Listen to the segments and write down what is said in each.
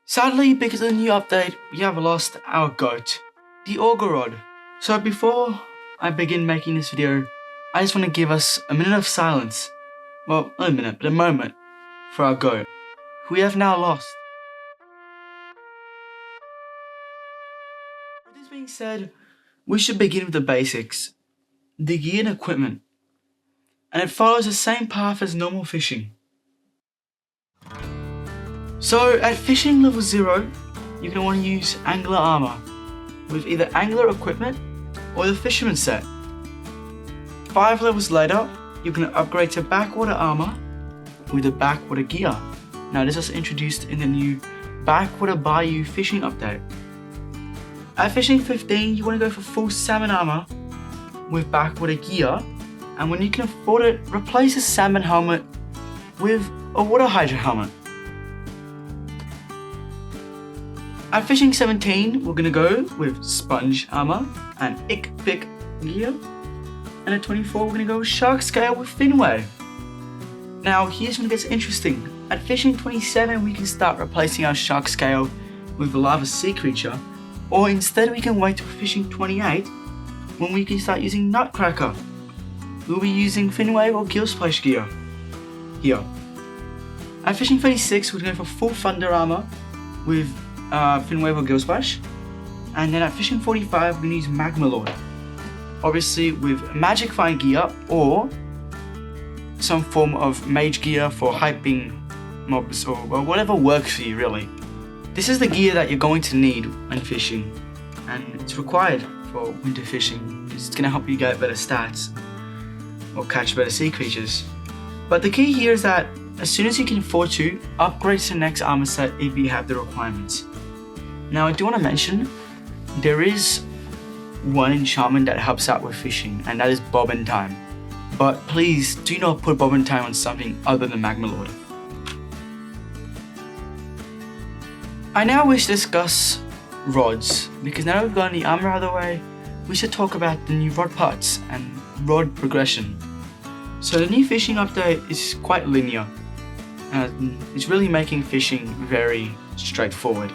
Sadly, because of the new update, we have lost our goat, the auger rod. So before I begin making this video, I just want to give us a minute of silence. Well, not a minute, but a moment for our goat, who we have now lost. With this being said, we should begin with the basics, the gear and equipment, and it follows the same path as normal fishing. So at fishing level 0, you're going to want to use angler armor with either angler equipment or the fisherman set. 5 levels later, you're going to upgrade to backwater armor with the backwater gear. Now this was introduced in the new Backwater Bayou fishing update. At fishing 15, you want to go for full salmon armor with backwater gear, and when you can afford it, replace the salmon helmet with a water hydrant helmet. At fishing 17, we're going to go with sponge armor and pick gear. And at 24, we're going to go with shark scale with fin wave. Now here's when it gets interesting. At fishing 27, we can start replacing our shark scale with a lava sea creature, or instead we can wait till fishing 28 when we can start using nutcracker. We'll be using fin wave or gill splash gear here. At fishing 36, we're going to go for full thunder armor with fin wave or gill splash, and then at fishing 45 we're going to use magma lord, obviously with magic find gear or some form of mage gear for hyping mobs or whatever works for you really. This is the gear that you're going to need when fishing, and it's required for winter fishing because it's going to help you get better stats or catch better sea creatures. But the key here is that as soon as you can afford to, upgrade to the next armor set if you have the requirements. Now I do want to mention, there is one enchantment that helps out with fishing, and that is bobbin time. But please do not put bobbin time on something other than magma lord. I now wish to discuss rods, because now that we've gotten the armor out of the way, we should talk about the new rod parts and rod progression. So the new fishing update is quite linear, and it's really making fishing very straightforward.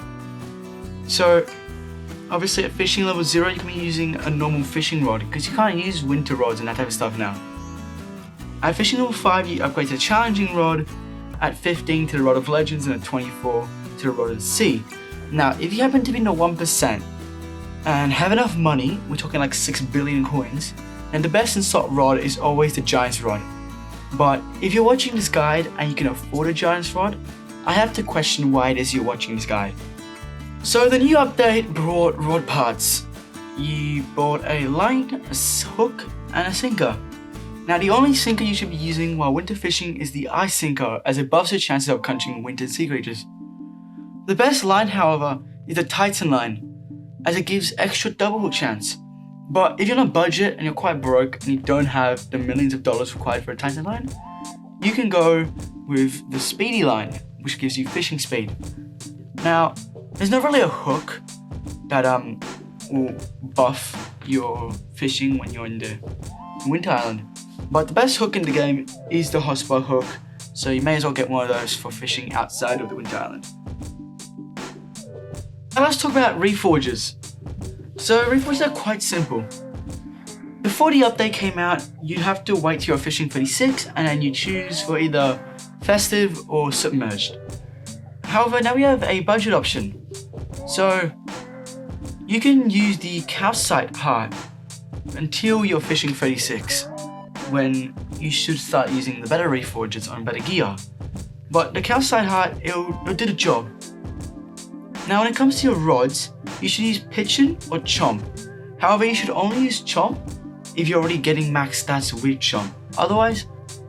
So obviously at fishing level 0 you can be using a normal fishing rod because you can't use winter rods and that type of stuff now. At fishing level 5 you upgrade to challenging rod, at 15 to the rod of legends, and at 24 to the rod of the sea. Now if you happen to be in the 1% and have enough money, we're talking like 6 billion coins, then the best insult rod is always the giant's rod. But if you're watching this guide and you can afford a giant's rod, I have to question why it is you're watching this guide. So the new update brought rod parts. You bought a line, a hook, and a sinker. Now the only sinker you should be using while winter fishing is the ice sinker, as it buffs your chances of catching winter sea creatures. The best line, however, is the Titan line, as it gives extra double hook chance. But if you're on a budget and you're quite broke and you don't have the millions of dollars required for a Titan line, you can go with the speedy line, which gives you fishing speed. Now, there's not really a hook that will buff your fishing when you're in the winter island, but the best hook in the game is the hotspot hook, so you may as well get one of those for fishing outside of the winter island. Now let's talk about reforges. So reforges are quite simple. Before the update came out, you'd have to wait till you're fishing 36 and then you choose for either festive or submerged. However, now we have a budget option. So you can use the calcite heart until you're fishing 36, when you should start using the better reforges on better gear. But the calcite heart, it'll do the job. Now when it comes to your rods, you should use Pitchin or Chomp. However, you should only use Chomp if you're already getting max stats with Chomp. Otherwise,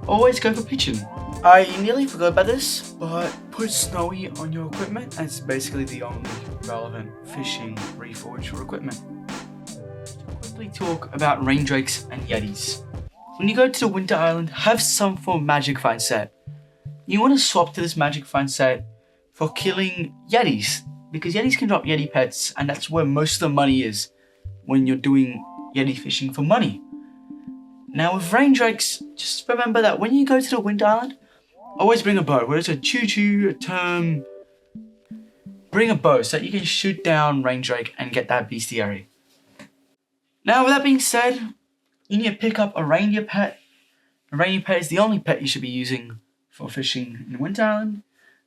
always go for Pitchin. I nearly forgot about this, but put Snowy on your equipment, and it's basically the only relevant fishing reforge for equipment. To quickly talk about rain drakes and yetis. When you go to the winter island, have some form of magic find set. You want to swap to this magic find set for killing yetis, because yetis can drop yeti pets, and that's where most of the money is when you're doing yeti fishing for money. Now with rain drakes, just remember that when you go to the winter island, always bring a boat, whether it's a choo-choo, a term, bring a bow so that you can shoot down range drake and get that bestiary. Now, with that being said, you need to pick up a reindeer pet. A reindeer pet is the only pet you should be using for fishing in Winter Island.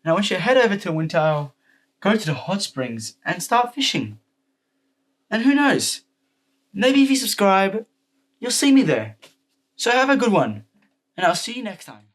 Now, once you head over to Winter Isle, go to the hot springs and start fishing. And who knows, maybe if you subscribe, you'll see me there. So have a good one, and I'll see you next time.